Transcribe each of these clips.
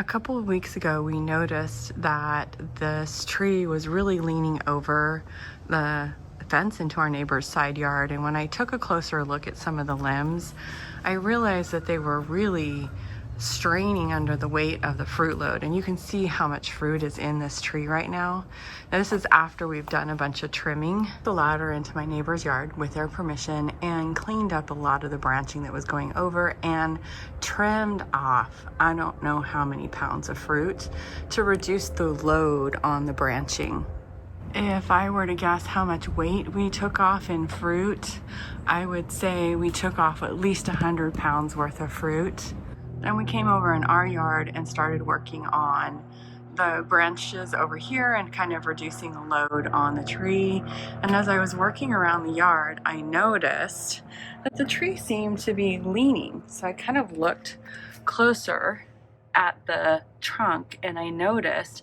A couple of weeks ago, we noticed that this tree was really leaning over the fence into our neighbor's side yard. And when I took a closer look at some of the limbs, I realized that they were really straining under the weight of the fruit load. And you can see how much fruit is in this tree right now. Now, this is after we've done a bunch of trimming the ladder into my neighbor's yard with their permission and cleaned up a lot of the branching that was going over and trimmed off I don't know how many pounds of fruit to reduce the load on the branching. If I were to guess how much weight we took off in fruit, I would say we took off at least 100 pounds worth of fruit. Then we came over in our yard and started working on the branches over here and kind of reducing the load on the tree. And as I was working around the yard, I noticed that the tree seemed to be leaning. So I kind of looked closer at the trunk and I noticed,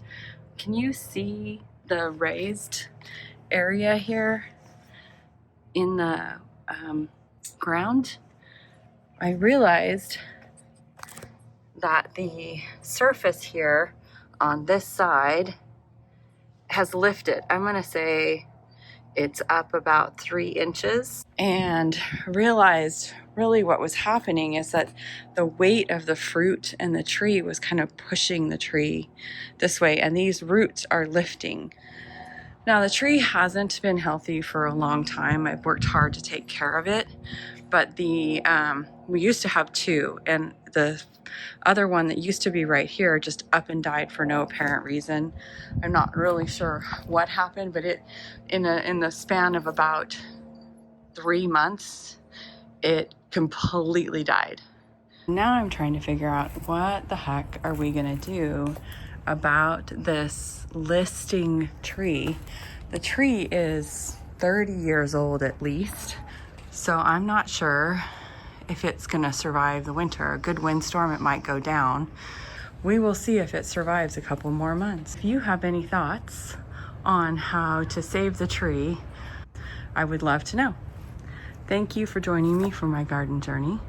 can you see the raised area here in the ground? I realized that the surface here on this side has lifted. I'm gonna say it's up about 3 inches, and realized really what was happening is that the weight of the fruit and the tree was kind of pushing the tree this way, and these roots are lifting. Now, the tree hasn't been healthy for a long time. I've worked hard to take care of it, but we used to have 2, and the other one that used to be right here just up and died for no apparent reason. I'm not really sure what happened, but it in the span of about 3 months, it completely died. Now I'm trying to figure out what the heck are we gonna do about this listing tree. The tree is 30 years old at least, so I'm not sure if it's gonna survive the winter. A good windstorm, it might go down. We will see if it survives a couple more months. If you have any thoughts on how to save the tree, I would love to know. Thank you for joining me for my garden journey.